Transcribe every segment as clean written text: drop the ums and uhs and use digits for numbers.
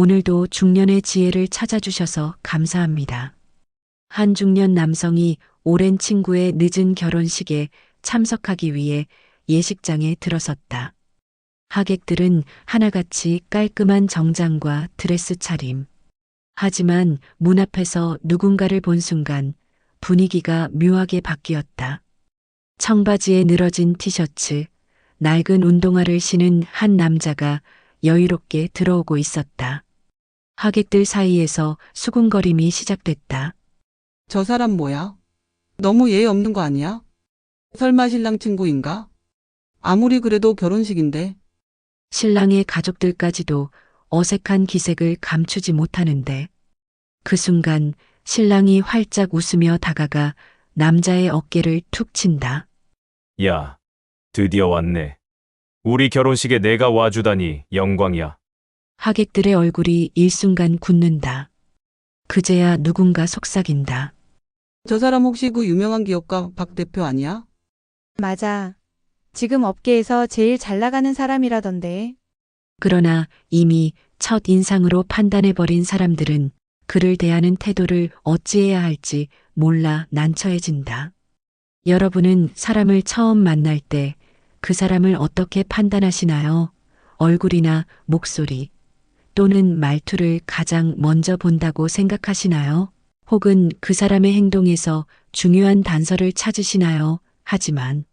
오늘도 중년의 지혜를 찾아주셔서 감사합니다. 한 중년 남성이 오랜 친구의 늦은 결혼식에 참석하기 위해 예식장에 들어섰다. 하객들은 하나같이 깔끔한 정장과 드레스 차림. 하지만 문 앞에서 누군가를 본 순간 분위기가 묘하게 바뀌었다. 청바지에 늘어진 티셔츠, 낡은 운동화를 신은 한 남자가 여유롭게 들어오고 있었다. 하객들 사이에서 수군거림이 시작됐다. 저 사람 뭐야? 너무 예의 없는 거 아니야? 설마 신랑 친구인가? 아무리 그래도 결혼식인데. 신랑의 가족들까지도 어색한 기색을 감추지 못하는데 그 순간 신랑이 활짝 웃으며 다가가 남자의 어깨를 툭 친다. 야, 드디어 왔네. 우리 결혼식에 내가 와주다니 영광이야. 하객들의 얼굴이 일순간 굳는다. 그제야 누군가 속삭인다. 저 사람 혹시 그 유명한 기업가 박 대표 아니야? 맞아. 지금 업계에서 제일 잘 나가는 사람이라던데. 그러나 이미 첫 인상으로 판단해버린 사람들은 그를 대하는 태도를 어찌해야 할지 몰라 난처해진다. 여러분은 사람을 처음 만날 때 그 사람을 어떻게 판단하시나요? 얼굴이나 목소리 또는 말투를 가장 먼저 본다고 생각하시나요? 혹은 그 사람의 행동에서 중요한 단서를 찾으시나요? 하지만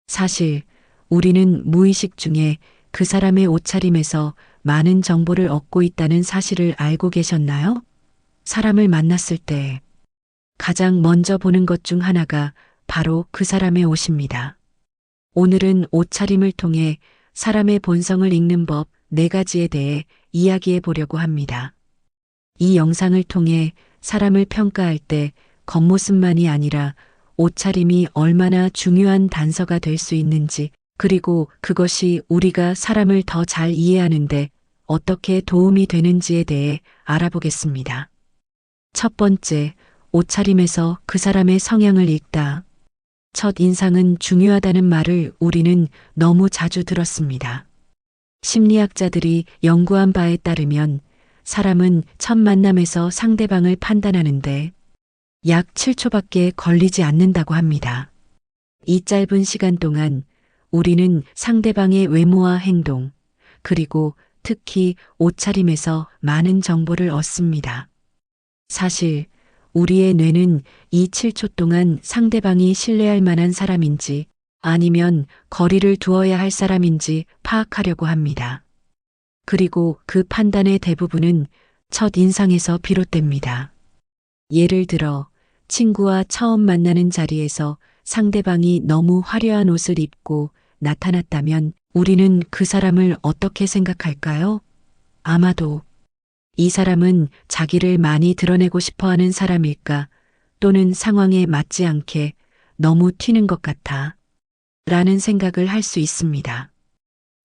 사실 우리는 무의식 중에 그 사람의 옷차림에서 많은 정보를 얻고 있다는 사실을 알고 계셨나요? 사람을 만났을 때 가장 먼저 보는 것 중 하나가 바로 그 사람의 옷입니다. 오늘은 옷차림을 통해 사람의 본성을 읽는 법 4가지에 대해 이야기해 보려고 합니다. 이 영상을 통해 사람을 평가할 때 겉모습만이 아니라 옷차림이 얼마나 중요한 단서가 될 수 있는지, 그리고 그것이 우리가 사람을 더 잘 이해하는데 어떻게 도움이 되는지에 대해 알아보겠습니다. 첫 번째, 옷차림에서 그 사람의 성향을 읽다. 첫 인상은 중요하다는 말을 우리는 너무 자주 들었습니다. 심리학자들이 연구한 바에 따르면 사람은 첫 만남에서 상대방을 판단하는데 약 7초밖에 걸리지 않는다고 합니다. 이 짧은 시간 동안 우리는 상대방의 외모와 행동, 그리고 특히 옷차림에서 많은 정보를 얻습니다. 사실 우리의 뇌는 이 7초 동안 상대방이 신뢰할 만한 사람인지 아니면 거리를 두어야 할 사람인지 파악하려고 합니다. 그리고 그 판단의 대부분은 첫 인상에서 비롯됩니다. 예를 들어 친구와 처음 만나는 자리에서 상대방이 너무 화려한 옷을 입고 나타났다면 우리는 그 사람을 어떻게 생각할까요? 아마도 이 사람은 자기를 많이 드러내고 싶어 하는 사람일까, 또는 상황에 맞지 않게 너무 튀는 것 같아 라는 생각을 할 수 있습니다.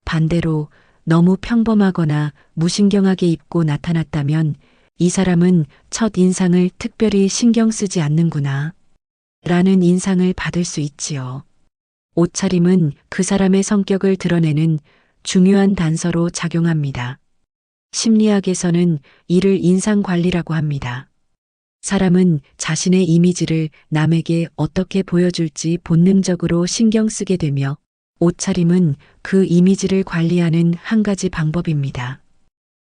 반대로 너무 평범하거나 무신경하게 입고 나타났다면 이 사람은 첫 인상을 특별히 신경 쓰지 않는구나 라는 인상을 받을 수 있지요. 옷차림은 그 사람의 성격을 드러내는 중요한 단서로 작용합니다. 심리학에서는 이를 인상관리라고 합니다. 사람은 자신의 이미지를 남에게 어떻게 보여줄지 본능적으로 신경 쓰게 되며 옷차림은 그 이미지를 관리하는 한 가지 방법입니다.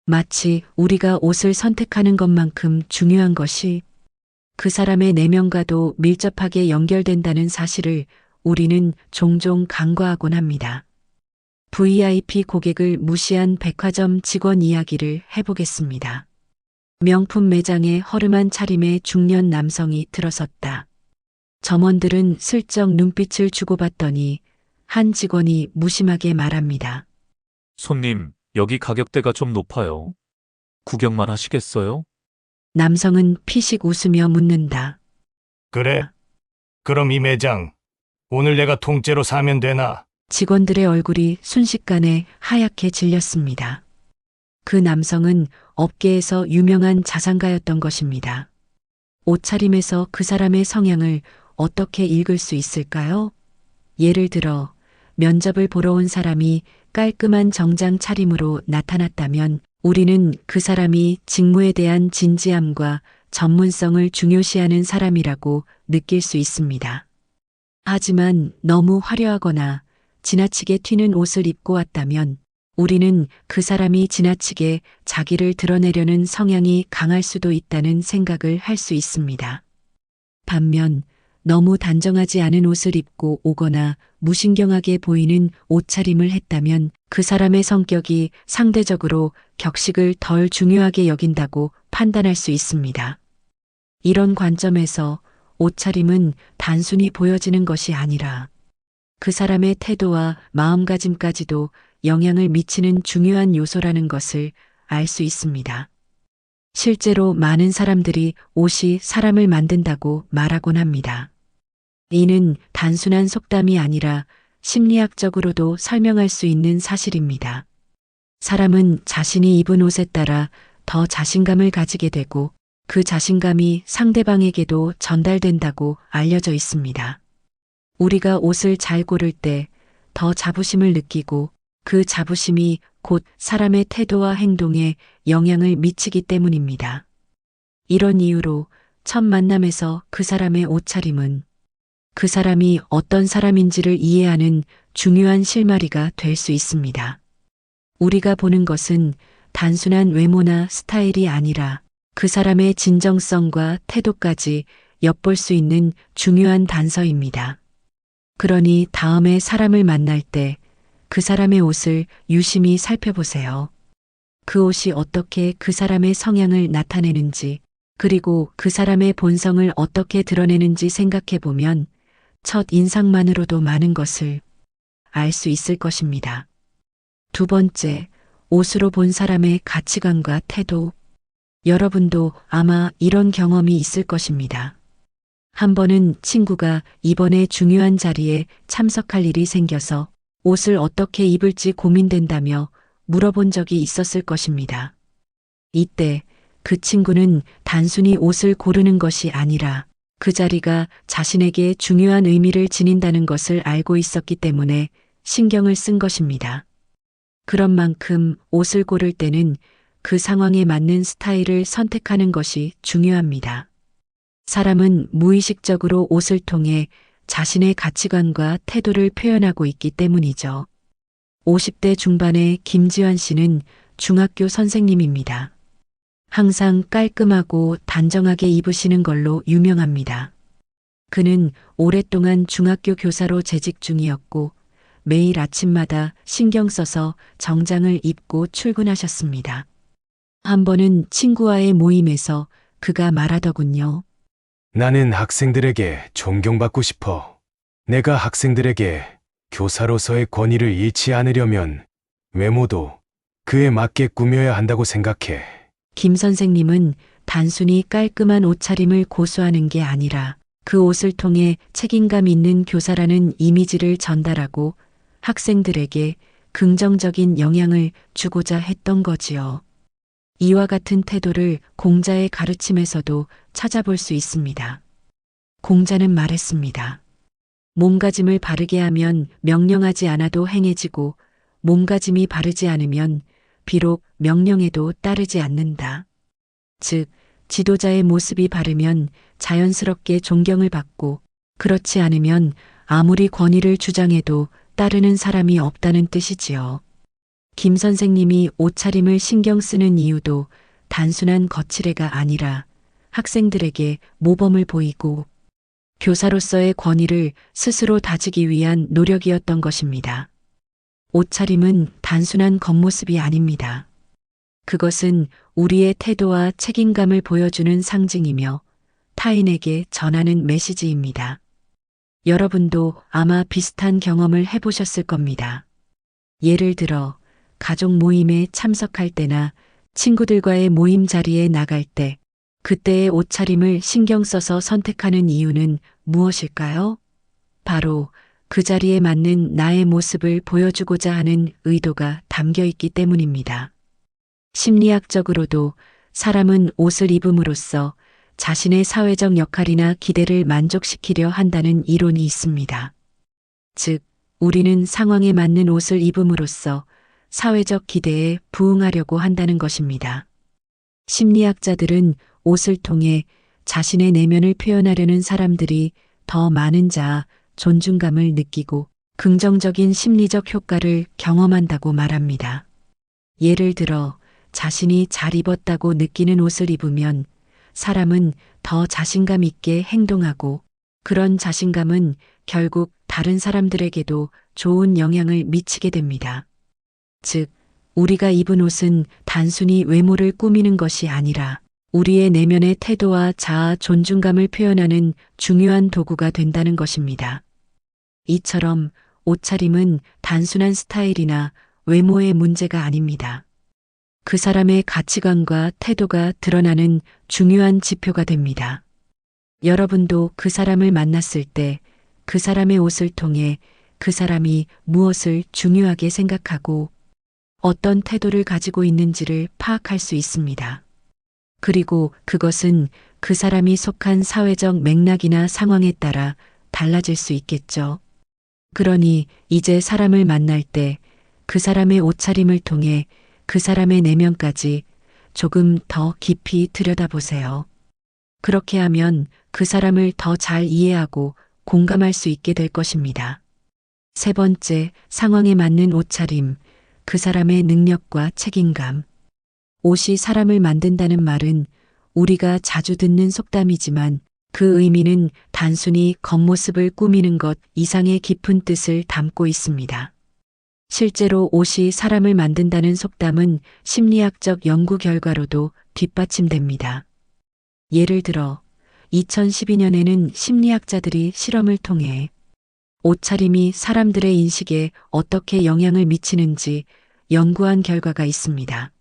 마치 우리가 옷을 선택하는 것만큼 중요한 것이 그 사람의 내면과도 밀접하게 연결된다는 사실을 우리는 종종 간과하곤 합니다. VIP 고객을 무시한 백화점 직원 이야기를 해보겠습니다. 명품 매장에 허름한 차림의 중년 남성이 들어섰다. 점원들은 슬쩍 눈빛을 주고받더니 한 직원이 무심하게 말합니다. 손님, 여기 가격대가 좀 높아요. 구경만 하시겠어요? 남성은 피식 웃으며 묻는다. 그래? 그럼 이 매장 오늘 내가 통째로 사면 되나? 직원들의 얼굴이 순식간에 하얗게 질렸습니다. 그 남성은 업계에서 유명한 자산가였던 것입니다. 옷차림에서 그 사람의 성향을 어떻게 읽을 수 있을까요? 예를 들어 면접을 보러 온 사람이 깔끔한 정장 차림으로 나타났다면 우리는 그 사람이 직무에 대한 진지함과 전문성을 중요시하는 사람이라고 느낄 수 있습니다. 하지만 너무 화려하거나 지나치게 튀는 옷을 입고 왔다면 우리는 그 사람이 지나치게 자기를 드러내려는 성향이 강할 수도 있다는 생각을 할 수 있습니다. 반면 너무 단정하지 않은 옷을 입고 오거나 무신경하게 보이는 옷차림을 했다면 그 사람의 성격이 상대적으로 격식을 덜 중요하게 여긴다고 판단할 수 있습니다. 이런 관점에서 옷차림은 단순히 보여지는 것이 아니라 그 사람의 태도와 마음가짐까지도 영향을 미치는 중요한 요소라는 것을 알 수 있습니다. 실제로 많은 사람들이 옷이 사람을 만든다고 말하곤 합니다. 이는 단순한 속담이 아니라 심리학적으로도 설명할 수 있는 사실입니다. 사람은 자신이 입은 옷에 따라 더 자신감을 가지게 되고 그 자신감이 상대방에게도 전달된다고 알려져 있습니다. 우리가 옷을 잘 고를 때 더 자부심을 느끼고 그 자부심이 곧 사람의 태도와 행동에 영향을 미치기 때문입니다. 이런 이유로 첫 만남에서 그 사람의 옷차림은 그 사람이 어떤 사람인지를 이해하는 중요한 실마리가 될 수 있습니다. 우리가 보는 것은 단순한 외모나 스타일이 아니라 그 사람의 진정성과 태도까지 엿볼 수 있는 중요한 단서입니다. 그러니 다음에 사람을 만날 때 그 사람의 옷을 유심히 살펴보세요. 그 옷이 어떻게 그 사람의 성향을 나타내는지, 그리고 그 사람의 본성을 어떻게 드러내는지 생각해 보면 첫 인상만으로도 많은 것을 알 수 있을 것입니다. 두 번째, 옷으로 본 사람의 가치관과 태도. 여러분도 아마 이런 경험이 있을 것입니다. 한 번은 친구가 이번에 중요한 자리에 참석할 일이 생겨서 옷을 어떻게 입을지 고민된다며 물어본 적이 있었을 것입니다. 이때 그 친구는 단순히 옷을 고르는 것이 아니라 그 자리가 자신에게 중요한 의미를 지닌다는 것을 알고 있었기 때문에 신경을 쓴 것입니다. 그런 만큼 옷을 고를 때는 그 상황에 맞는 스타일을 선택하는 것이 중요합니다. 사람은 무의식적으로 옷을 통해 자신의 가치관과 태도를 표현하고 있기 때문이죠. 50대 중반의 김지환 씨는 중학교 선생님입니다. 항상 깔끔하고 단정하게 입으시는 걸로 유명합니다. 그는 오랫동안 중학교 교사로 재직 중이었고 매일 아침마다 신경 써서 정장을 입고 출근하셨습니다. 한 번은 친구와의 모임에서 그가 말하더군요. 나는 학생들에게 존경받고 싶어. 내가 학생들에게 교사로서의 권위를 잃지 않으려면 외모도 그에 맞게 꾸며야 한다고 생각해. 김 선생님은 단순히 깔끔한 옷차림을 고수하는 게 아니라 그 옷을 통해 책임감 있는 교사라는 이미지를 전달하고 학생들에게 긍정적인 영향을 주고자 했던 거지요. 이와 같은 태도를 공자의 가르침에서도 찾아볼 수 있습니다. 공자는 말했습니다. 몸가짐을 바르게 하면 명령하지 않아도 행해지고 몸가짐이 바르지 않으면 비록 명령해도 따르지 않는다. 즉, 지도자의 모습이 바르면 자연스럽게 존경을 받고 그렇지 않으면 아무리 권위를 주장해도 따르는 사람이 없다는 뜻이지요. 김 선생님이 옷차림을 신경 쓰는 이유도 단순한 거칠애가 아니라 학생들에게 모범을 보이고 교사로서의 권위를 스스로 다지기 위한 노력이었던 것입니다. 옷차림은 단순한 겉모습이 아닙니다. 그것은 우리의 태도와 책임감을 보여주는 상징이며 타인에게 전하는 메시지입니다. 여러분도 아마 비슷한 경험을 해보셨을 겁니다. 예를 들어 가족 모임에 참석할 때나 친구들과의 모임 자리에 나갈 때 그때의 옷차림을 신경 써서 선택하는 이유는 무엇일까요? 바로 그 자리에 맞는 나의 모습을 보여주고자 하는 의도가 담겨 있기 때문입니다. 심리학적으로도 사람은 옷을 입음으로써 자신의 사회적 역할이나 기대를 만족시키려 한다는 이론이 있습니다. 즉, 우리는 상황에 맞는 옷을 입음으로써 사회적 기대에 부응하려고 한다는 것입니다. 심리학자들은 옷을 통해 자신의 내면을 표현하려는 사람들이 더 많은 자아, 존중감을 느끼고 긍정적인 심리적 효과를 경험한다고 말합니다. 예를 들어 자신이 잘 입었다고 느끼는 옷을 입으면 사람은 더 자신감 있게 행동하고 그런 자신감은 결국 다른 사람들에게도 좋은 영향을 미치게 됩니다. 즉, 우리가 입은 옷은 단순히 외모를 꾸미는 것이 아니라 우리의 내면의 태도와 자아 존중감을 표현하는 중요한 도구가 된다는 것입니다. 이처럼 옷차림은 단순한 스타일이나 외모의 문제가 아닙니다. 그 사람의 가치관과 태도가 드러나는 중요한 지표가 됩니다. 여러분도 그 사람을 만났을 때 그 사람의 옷을 통해 그 사람이 무엇을 중요하게 생각하고 어떤 태도를 가지고 있는지를 파악할 수 있습니다. 그리고 그것은 그 사람이 속한 사회적 맥락이나 상황에 따라 달라질 수 있겠죠. 그러니 이제 사람을 만날 때 그 사람의 옷차림을 통해 그 사람의 내면까지 조금 더 깊이 들여다보세요. 그렇게 하면 그 사람을 더 잘 이해하고 공감할 수 있게 될 것입니다. 세 번째, 상황에 맞는 옷차림, 그 사람의 능력과 책임감. 옷이 사람을 만든다는 말은 우리가 자주 듣는 속담이지만 그 의미는 단순히 겉모습을 꾸미는 것 이상의 깊은 뜻을 담고 있습니다. 실제로 옷이 사람을 만든다는 속담은 심리학적 연구 결과로도 뒷받침됩니다. 예를 들어 2012년에는 심리학자들이 실험을 통해 옷차림이 사람들의 인식에 어떻게 영향을 미치는지 연구한 결과가 있습니다.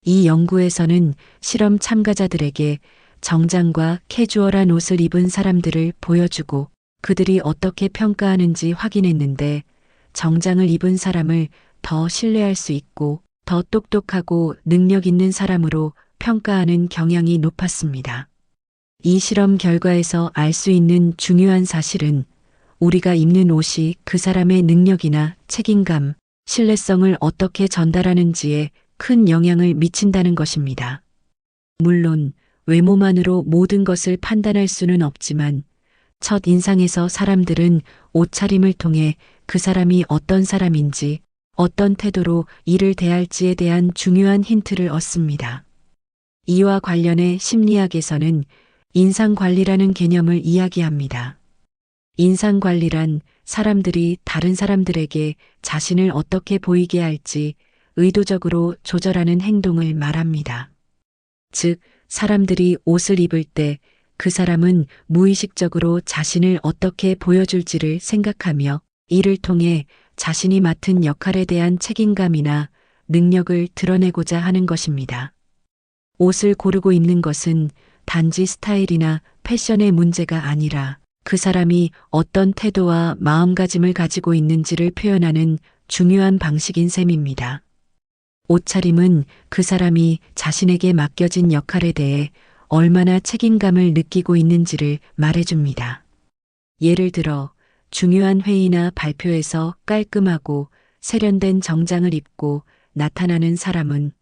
이 연구에서는 실험 참가자들에게 정장과 캐주얼한 옷을 입은 사람들을 보여주고 그들이 어떻게 평가하는지 확인했는데 정장을 입은 사람을 더 신뢰할 수 있고 더 똑똑하고 능력 있는 사람으로 평가하는 경향이 높았습니다. 이 실험 결과에서 알 수 있는 중요한 사실은 우리가 입는 옷이 그 사람의 능력이나 책임감, 신뢰성을 어떻게 전달하는지에 큰 영향을 미친다는 것입니다. 물론 외모만으로 모든 것을 판단할 수는 없지만 첫 인상에서 사람들은 옷차림을 통해 그 사람이 어떤 사람인지, 어떤 태도로 이를 대할지에 대한 중요한 힌트를 얻습니다. 이와 관련해 심리학에서는 인상관리라는 개념을 이야기합니다. 인상관리란 사람들이 다른 사람들에게 자신을 어떻게 보이게 할지 의도적으로 조절하는 행동을 말합니다. 즉, 사람들이 옷을 입을 때 그 사람은 무의식적으로 자신을 어떻게 보여줄지를 생각하며 이를 통해 자신이 맡은 역할에 대한 책임감이나 능력을 드러내고자 하는 것입니다. 옷을 고르고 입는 것은 단지 스타일이나 패션의 문제가 아니라 그 사람이 어떤 태도와 마음가짐을 가지고 있는지를 표현하는 중요한 방식인 셈입니다. 옷차림은 그 사람이 자신에게 맡겨진 역할에 대해 얼마나 책임감을 느끼고 있는지를 말해줍니다. 예를 들어 중요한 회의나 발표에서 깔끔하고 세련된 정장을 입고 나타나는 사람은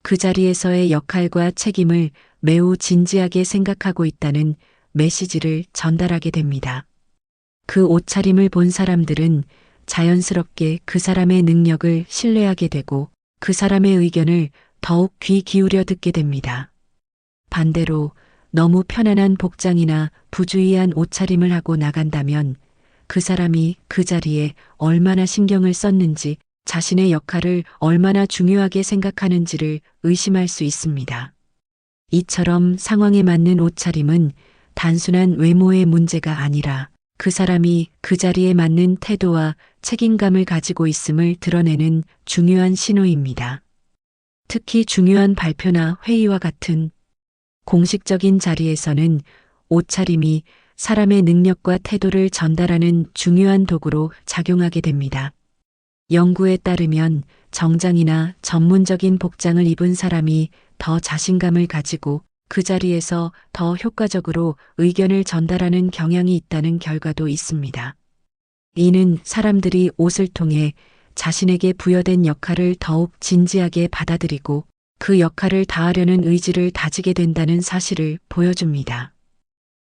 그 자리에서의 역할과 책임을 매우 진지하게 생각하고 있다는 메시지를 전달하게 됩니다. 그 옷차림을 본 사람들은 자연스럽게 그 사람의 능력을 신뢰하게 되고 그 사람의 의견을 더욱 귀 기울여 듣게 됩니다. 반대로 너무 편안한 복장이나 부주의한 옷차림을 하고 나간다면 그 사람이 그 자리에 얼마나 신경을 썼는지 자신의 역할을 얼마나 중요하게 생각하는지를 의심할 수 있습니다. 이처럼 상황에 맞는 옷차림은 단순한 외모의 문제가 아니라 그 사람이 그 자리에 맞는 태도와 책임감을 가지고 있음을 드러내는 중요한 신호입니다. 특히 중요한 발표나 회의와 같은 공식적인 자리에서는 옷차림이 사람의 능력과 태도를 전달하는 중요한 도구로 작용하게 됩니다. 연구에 따르면 정장이나 전문적인 복장을 입은 사람이 더 자신감을 가지고 그 자리에서 더 효과적으로 의견을 전달하는 경향이 있다는 결과도 있습니다. 이는 사람들이 옷을 통해 자신에게 부여된 역할을 더욱 진지하게 받아들이고 그 역할을 다하려는 의지를 다지게 된다는 사실을 보여줍니다.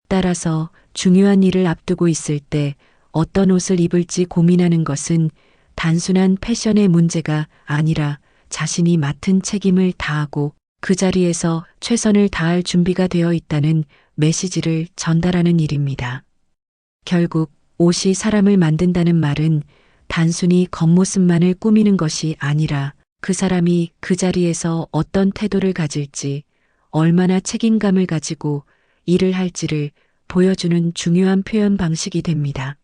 따라서 중요한 일을 앞두고 있을 때 어떤 옷을 입을지 고민하는 것은 단순한 패션의 문제가 아니라 자신이 맡은 책임을 다하고 그 자리에서 최선을 다할 준비가 되어 있다는 메시지를 전달하는 일입니다. 결국 옷이 사람을 만든다는 말은 단순히 겉모습만을 꾸미는 것이 아니라 그 사람이 그 자리에서 어떤 태도를 가질지, 얼마나 책임감을 가지고 일을 할지를 보여주는 중요한 표현 방식이 됩니다.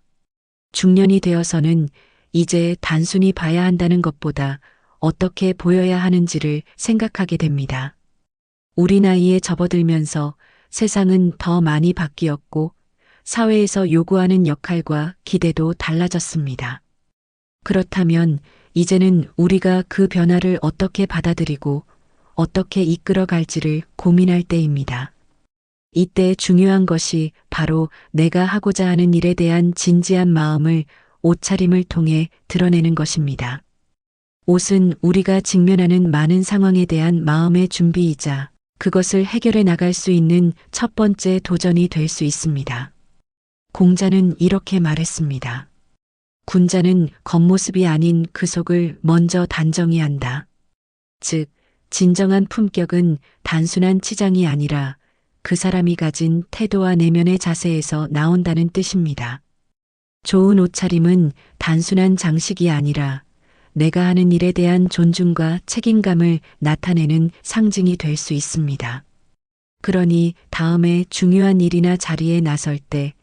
중년이 되어서는 이제 단순히 봐야 한다는 것보다 어떻게 보여야 하는지를 생각하게 됩니다. 우리 나이에 접어들면서 세상은 더 많이 바뀌었고 사회에서 요구하는 역할과 기대도 달라졌습니다. 그렇다면 이제는 우리가 그 변화를 어떻게 받아들이고 어떻게 이끌어 갈지를 고민할 때입니다. 이때 중요한 것이 바로 내가 하고자 하는 일에 대한 진지한 마음을 옷차림을 통해 드러내는 것입니다. 옷은 우리가 직면하는 많은 상황에 대한 마음의 준비이자 그것을 해결해 나갈 수 있는 첫 번째 도전이 될 수 있습니다. 공자는 이렇게 말했습니다. 군자는 겉모습이 아닌 그 속을 먼저 단정히 한다. 즉, 진정한 품격은 단순한 치장이 아니라 그 사람이 가진 태도와 내면의 자세에서 나온다는 뜻입니다. 좋은 옷차림은 단순한 장식이 아니라 내가 하는 일에 대한 존중과 책임감을 나타내는 상징이 될 수 있습니다. 그러니 다음에 중요한 일이나 자리에 나설 때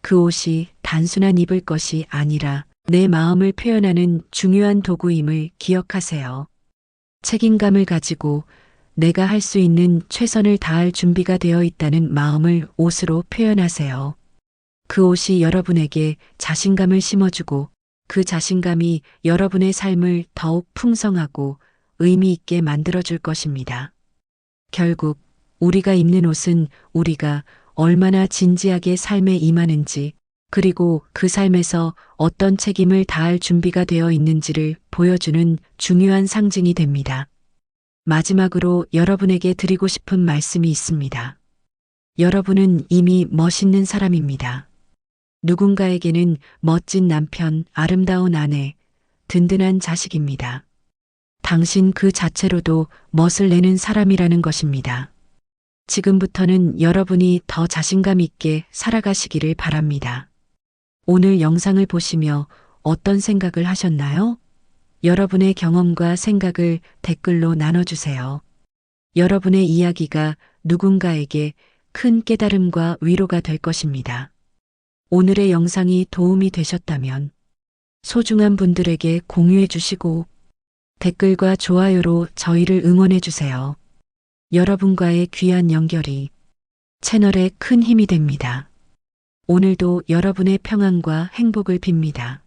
그 옷이 단순한 입을 것이 아니라 내 마음을 표현하는 중요한 도구임을 기억하세요. 책임감을 가지고 내가 할 수 있는 최선을 다할 준비가 되어 있다는 마음을 옷으로 표현하세요. 그 옷이 여러분에게 자신감을 심어주고 그 자신감이 여러분의 삶을 더욱 풍성하고 의미 있게 만들어줄 것입니다. 결국 우리가 입는 옷은 우리가 얼마나 진지하게 삶에 임하는지 그리고 그 삶에서 어떤 책임을 다할 준비가 되어 있는지를 보여주는 중요한 상징이 됩니다. 마지막으로 여러분에게 드리고 싶은 말씀이 있습니다. 여러분은 이미 멋있는 사람입니다. 누군가에게는 멋진 남편, 아름다운 아내, 든든한 자식입니다. 당신 그 자체로도 멋을 내는 사람이라는 것입니다. 지금부터는 여러분이 더 자신감 있게 살아가시기를 바랍니다. 오늘 영상을 보시며 어떤 생각을 하셨나요? 여러분의 경험과 생각을 댓글로 나눠주세요. 여러분의 이야기가 누군가에게 큰 깨달음과 위로가 될 것입니다. 오늘의 영상이 도움이 되셨다면 소중한 분들에게 공유해 주시고 댓글과 좋아요로 저희를 응원해 주세요. 여러분과의 귀한 연결이 채널에 큰 힘이 됩니다. 오늘도 여러분의 평안과 행복을 빕니다.